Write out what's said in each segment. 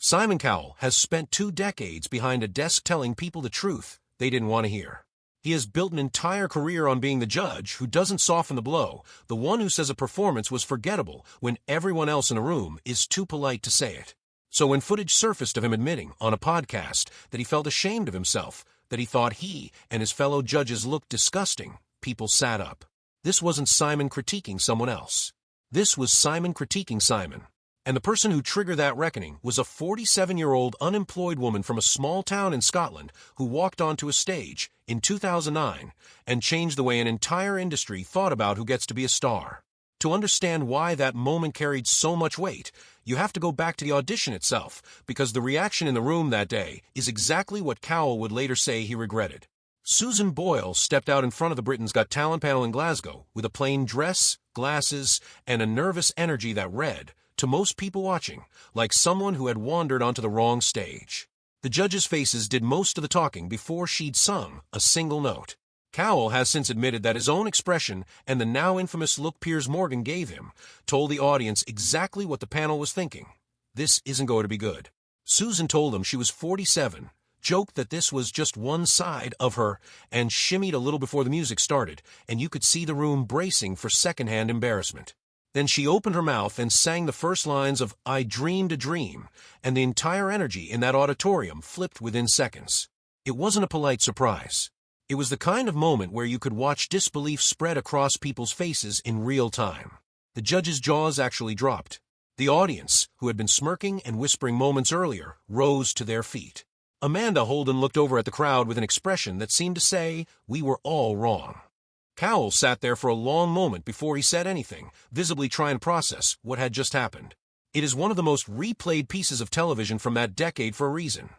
Simon Cowell has spent 2 decades behind a desk telling people the truth they didn't want to hear. He has built an entire career on being the judge who doesn't soften the blow, the one who says a performance was forgettable when everyone else in a room is too polite to say it. So when footage surfaced of him admitting on a podcast that he felt ashamed of himself, that he thought he and his fellow judges looked disgusting, people sat up. This wasn't Simon critiquing someone else. This was Simon critiquing Simon. And the person who triggered that reckoning was a 47-year-old unemployed woman from a small town in Scotland who walked onto a stage in 2009 and changed the way an entire industry thought about who gets to be a star. To understand why that moment carried so much weight, you have to go back to the audition itself, because the reaction in the room that day is exactly what Cowell would later say he regretted. Susan Boyle stepped out in front of the Britain's Got Talent panel in Glasgow with a plain dress, glasses, and a nervous energy that read, to most people watching, like someone who had wandered onto the wrong stage. The judges' faces did most of the talking before she'd sung a single note. Cowell has since admitted that his own expression and the now infamous look Piers Morgan gave him told the audience exactly what the panel was thinking. This isn't going to be good. Susan told him she was 47, joked that this was just one side of her, and shimmied a little before the music started, and you could see the room bracing for secondhand embarrassment. Then she opened her mouth and sang the first lines of I Dreamed a Dream, and the entire energy in that auditorium flipped within seconds. It wasn't a polite surprise. It was the kind of moment where you could watch disbelief spread across people's faces in real time. The judges' jaws actually dropped. The audience, who had been smirking and whispering moments earlier, rose to their feet. Amanda Holden looked over at the crowd with an expression that seemed to say, we were all wrong. Cowell sat there for a long moment before he said anything, visibly trying to process what had just happened. It is one of the most replayed pieces of television from that decade for a reason.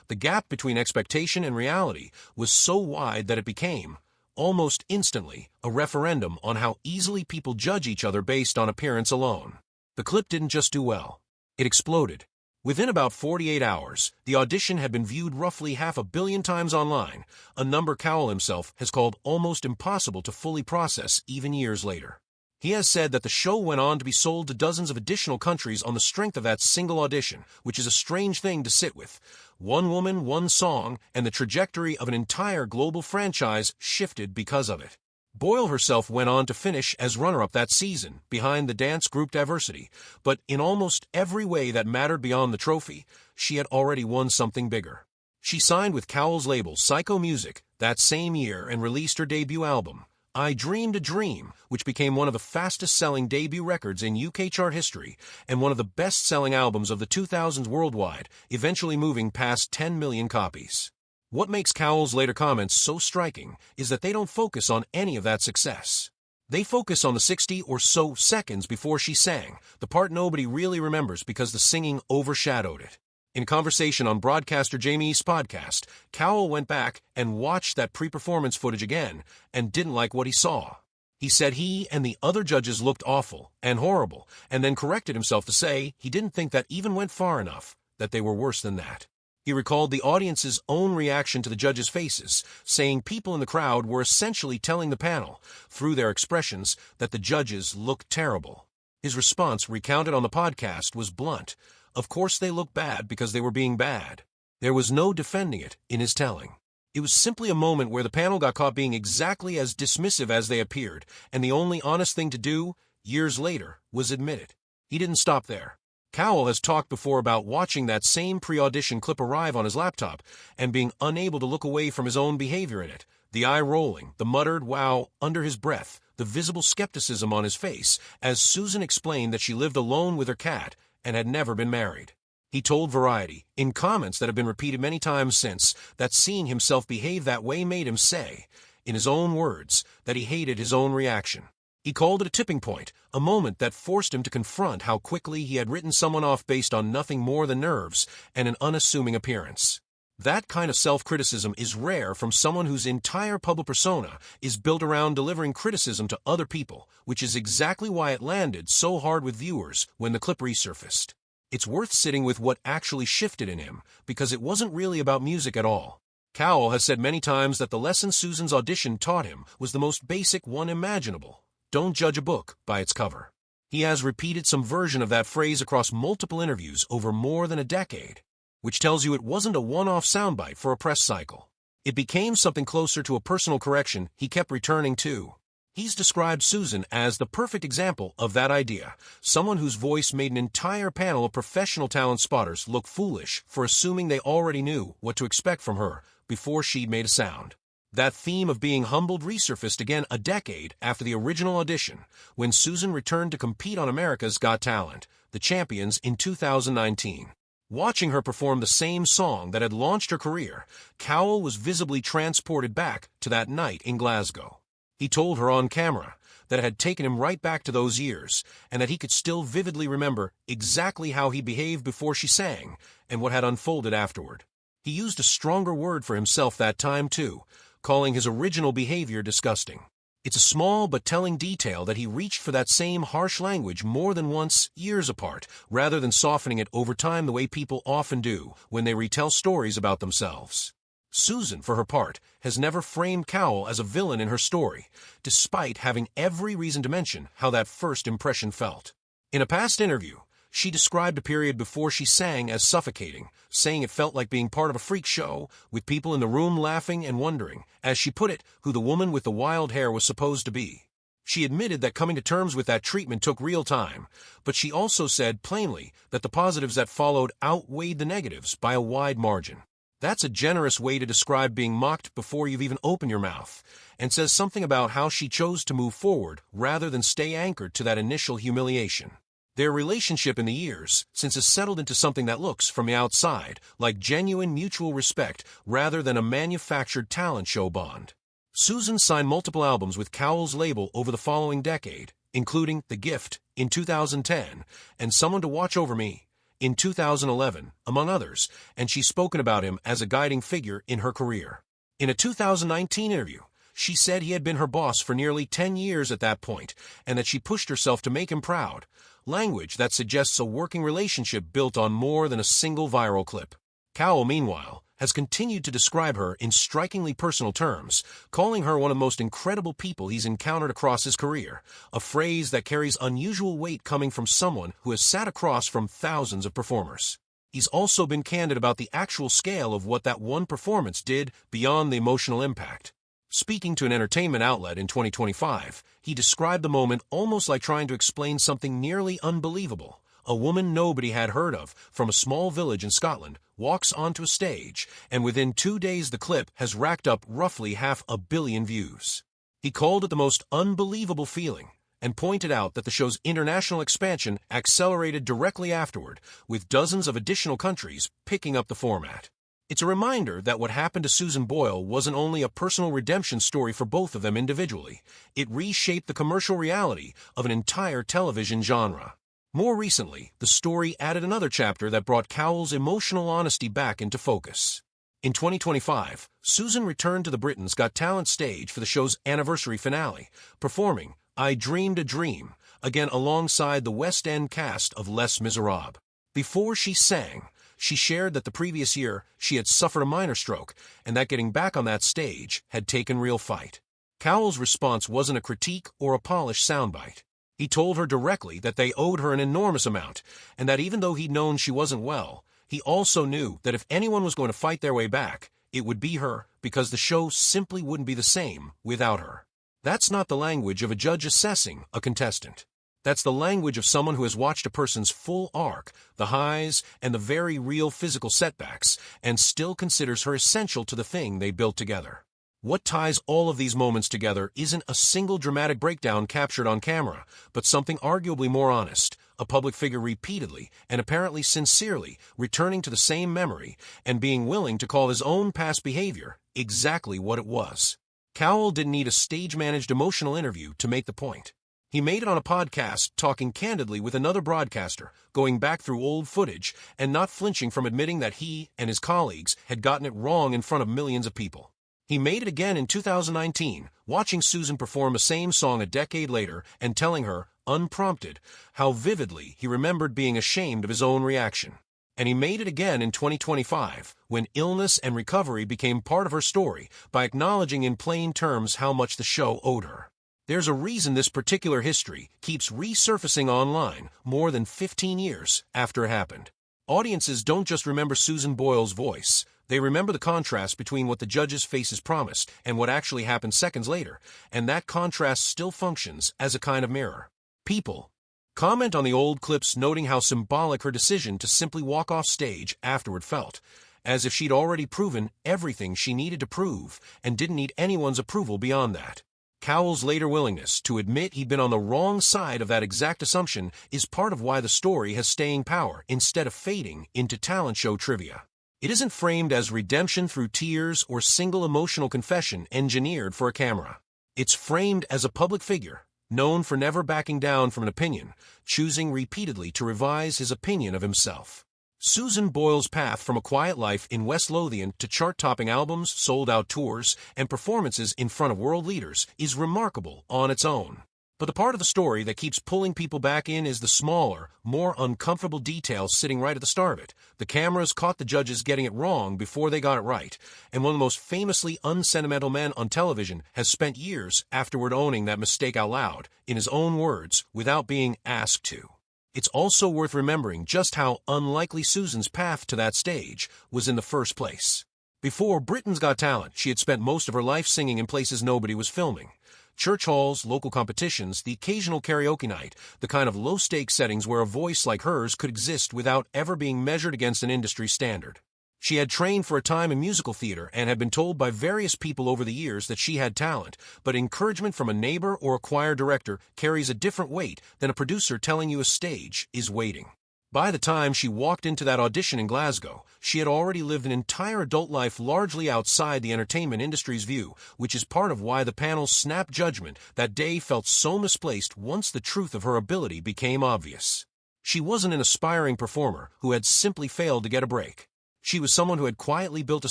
The gap between expectation and reality was so wide that it became, almost instantly, a referendum on how easily people judge each other based on appearance alone. The clip didn't just do well. It exploded. Within about 48 hours, the audition had been viewed roughly 500 million times online, a number Cowell himself has called almost impossible to fully process even years later. He has said that the show went on to be sold to dozens of additional countries on the strength of that single audition, which is a strange thing to sit with. One woman, one song, and the trajectory of an entire global franchise shifted because of it. Boyle herself went on to finish as runner-up that season, behind the dance group Diversity, but in almost every way that mattered beyond the trophy, she had already won something bigger. She signed with Cowell's label Psycho Music that same year and released her debut album, I Dreamed a Dream, which became one of the fastest-selling debut records in UK chart history and one of the best-selling albums of the 2000s worldwide, eventually moving past 10 million copies. What makes Cowell's later comments so striking is that they don't focus on any of that success. They focus on the 60 or so seconds before she sang, the part nobody really remembers because the singing overshadowed it. In conversation on broadcaster Jamie East's podcast, Cowell went back and watched that pre-performance footage again and didn't like what he saw. He said he and the other judges looked awful and horrible, and then corrected himself to say he didn't think that even went far enough, that they were worse than that. He recalled the audience's own reaction to the judges' faces, saying people in the crowd were essentially telling the panel, through their expressions, that the judges looked terrible. His response, recounted on the podcast, was blunt. Of course they looked bad because they were being bad. There was no defending it in his telling. It was simply a moment where the panel got caught being exactly as dismissive as they appeared, and the only honest thing to do, years later, was admit it. He didn't stop there. Cowell has talked before about watching that same pre-audition clip arrive on his laptop and being unable to look away from his own behavior in it, the eye rolling, the muttered wow under his breath, the visible skepticism on his face, as Susan explained that she lived alone with her cat and had never been married. He told Variety, in comments that have been repeated many times since, that seeing himself behave that way made him say, in his own words, that he hated his own reaction. He called it a tipping point, a moment that forced him to confront how quickly he had written someone off based on nothing more than nerves and an unassuming appearance. That kind of self-criticism is rare from someone whose entire public persona is built around delivering criticism to other people, which is exactly why it landed so hard with viewers when the clip resurfaced. It's worth sitting with what actually shifted in him, because it wasn't really about music at all. Cowell has said many times that the lesson Susan's audition taught him was the most basic one imaginable. Don't judge a book by its cover. He has repeated some version of that phrase across multiple interviews over more than a decade. which tells you it wasn't a one-off soundbite for a press cycle. It became something closer to a personal correction he kept returning to. He's described Susan as the perfect example of that idea, someone whose voice made an entire panel of professional talent spotters look foolish for assuming they already knew what to expect from her before she'd made a sound. That theme of being humbled resurfaced again a decade after the original audition, when Susan returned to compete on America's Got Talent, The Champions, in 2019. Watching her perform the same song that had launched her career, Cowell was visibly transported back to that night in Glasgow. He told her on camera that it had taken him right back to those years, and that he could still vividly remember exactly how he behaved before she sang and what had unfolded afterward. He used a stronger word for himself that time, too, calling his original behavior disgusting. It's a small but telling detail that he reached for that same harsh language more than once, years apart, rather than softening it over time the way people often do when they retell stories about themselves. Susan, for her part, has never framed Cowell as a villain in her story, despite having every reason to mention how that first impression felt. In a past interview, she described a period before she sang as suffocating, saying it felt like being part of a freak show, with people in the room laughing and wondering, as she put it, who the woman with the wild hair was supposed to be. She admitted that coming to terms with that treatment took real time, but she also said plainly that the positives that followed outweighed the negatives by a wide margin. That's a generous way to describe being mocked before you've even opened your mouth, and says something about how she chose to move forward rather than stay anchored to that initial humiliation. Their relationship in the years since has settled into something that looks, from the outside, like genuine mutual respect rather than a manufactured talent show bond. Susan signed multiple albums with Cowell's label over the following decade, including The Gift in 2010 and Someone to Watch Over Me in 2011, among others, and she's spoken about him as a guiding figure in her career. In a 2019 interview, she said he had been her boss for nearly 10 years at that point, and that she pushed herself to make him proud, language that suggests a working relationship built on more than a single viral clip. Cowell, meanwhile, has continued to describe her in strikingly personal terms, calling her one of the most incredible people he's encountered across his career, a phrase that carries unusual weight coming from someone who has sat across from thousands of performers. He's also been candid about the actual scale of what that one performance did beyond the emotional impact. Speaking to an entertainment outlet in 2025, he described the moment almost like trying to explain something nearly unbelievable. A woman nobody had heard of from a small village in Scotland walks onto a stage, and within 2 days the clip has racked up roughly 500 million views. He called it the most unbelievable feeling, and pointed out that the show's international expansion accelerated directly afterward, with dozens of additional countries picking up the format. It's a reminder that what happened to Susan Boyle wasn't only a personal redemption story for both of them individually, it reshaped the commercial reality of an entire television genre. More recently, the story added another chapter that brought Cowell's emotional honesty back into focus. In 2025, Susan returned to the Britain's Got Talent stage for the show's anniversary finale, performing I Dreamed a Dream, again alongside the West End cast of Les Miserables. Before she sang, she shared that the previous year she had suffered a minor stroke, and that getting back on that stage had taken real fight. Cowell's response wasn't a critique or a polished soundbite. He told her directly that they owed her an enormous amount, and that even though he'd known she wasn't well, he also knew that if anyone was going to fight their way back, it would be her, because the show simply wouldn't be the same without her. That's not the language of a judge assessing a contestant. That's the language of someone who has watched a person's full arc, the highs and the very real physical setbacks, and still considers her essential to the thing they built together. What ties all of these moments together isn't a single dramatic breakdown captured on camera, but something arguably more honest, a public figure repeatedly, and apparently sincerely, returning to the same memory and being willing to call his own past behavior exactly what it was. Cowell didn't need a stage-managed emotional interview to make the point. He made it on a podcast, talking candidly with another broadcaster, going back through old footage, and not flinching from admitting that he and his colleagues had gotten it wrong in front of millions of people. He made it again in 2019, watching Susan perform the same song a decade later and telling her, unprompted, how vividly he remembered being ashamed of his own reaction. And he made it again in 2025, when illness and recovery became part of her story, by acknowledging in plain terms how much the show owed her. There's a reason this particular history keeps resurfacing online more than 15 years after it happened. Audiences don't just remember Susan Boyle's voice. They remember the contrast between what the judges' faces promised and what actually happened seconds later, and that contrast still functions as a kind of mirror. People comment on the old clips, noting how symbolic her decision to simply walk off stage afterward felt, as if she'd already proven everything she needed to prove and didn't need anyone's approval beyond that. Cowell's later willingness to admit he'd been on the wrong side of that exact assumption is part of why the story has staying power instead of fading into talent show trivia. It isn't framed as redemption through tears or single emotional confession engineered for a camera. It's framed as a public figure, known for never backing down from an opinion, choosing repeatedly to revise his opinion of himself. Susan Boyle's path from a quiet life in West Lothian to chart-topping albums, sold-out tours, and performances in front of world leaders is remarkable on its own. But the part of the story that keeps pulling people back in is the smaller, more uncomfortable details sitting right at the start of it. The cameras caught the judges getting it wrong before they got it right, and one of the most famously unsentimental men on television has spent years afterward owning that mistake out loud, in his own words, without being asked to. It's also worth remembering just how unlikely Susan's path to that stage was in the first place. Before Britain's Got Talent, she had spent most of her life singing in places nobody was filming. Church halls, local competitions, the occasional karaoke night, the kind of low-stakes settings where a voice like hers could exist without ever being measured against an industry standard. She had trained for a time in musical theater and had been told by various people over the years that she had talent, but encouragement from a neighbor or a choir director carries a different weight than a producer telling you a stage is waiting. By the time she walked into that audition in Glasgow, she had already lived an entire adult life largely outside the entertainment industry's view, which is part of why the panel's snap judgment that day felt so misplaced once the truth of her ability became obvious. She wasn't an aspiring performer who had simply failed to get a break. She was someone who had quietly built a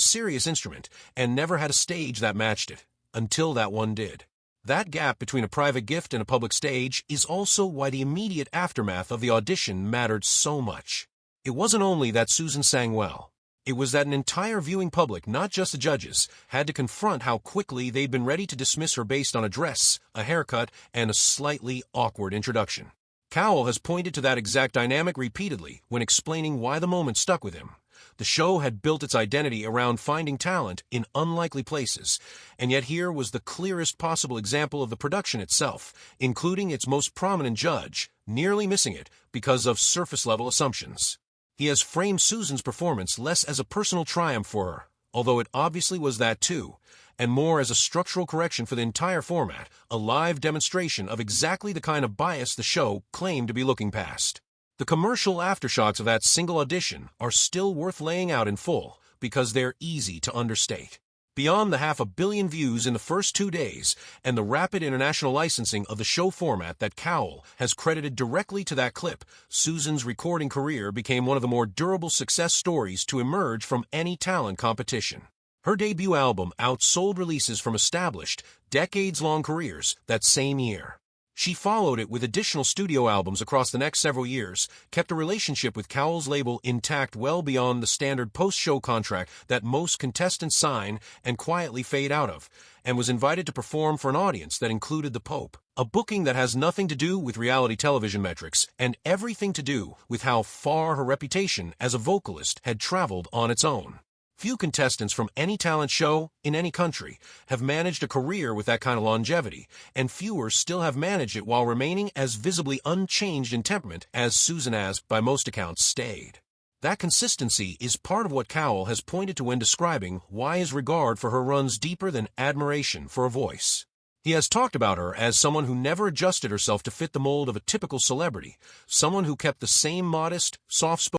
serious instrument and never had a stage that matched it, until that one did. That gap between a private gift and a public stage is also why the immediate aftermath of the audition mattered so much. It wasn't only that Susan sang well. It was that an entire viewing public, not just the judges, had to confront how quickly they'd been ready to dismiss her based on a dress, a haircut, and a slightly awkward introduction. Cowell has pointed to that exact dynamic repeatedly when explaining why the moment stuck with him. The show had built its identity around finding talent in unlikely places, and yet here was the clearest possible example of the production itself, including its most prominent judge, nearly missing it because of surface-level assumptions. He has framed Susan's performance less as a personal triumph for her, although it obviously was that too, and more as a structural correction for the entire format, a live demonstration of exactly the kind of bias the show claimed to be looking past. The commercial aftershocks of that single audition are still worth laying out in full because they're easy to understate. Beyond the 500 million views in the first 2 days and the rapid international licensing of the show format that Cowell has credited directly to that clip, Susan's recording career became one of the more durable success stories to emerge from any talent competition. Her debut album outsold releases from established, decades-long careers that same year. She followed it with additional studio albums across the next several years, kept a relationship with Cowell's label intact well beyond the standard post-show contract that most contestants sign and quietly fade out of, and was invited to perform for an audience that included the Pope, a booking that has nothing to do with reality television metrics and everything to do with how far her reputation as a vocalist had traveled on its own. Few contestants from any talent show in any country have managed a career with that kind of longevity, and fewer still have managed it while remaining as visibly unchanged in temperament as Susan has, by most accounts, stayed. That consistency is part of what Cowell has pointed to when describing why his regard for her runs deeper than admiration for a voice. He has talked about her as someone who never adjusted herself to fit the mold of a typical celebrity, someone who kept the same modest, soft-spoken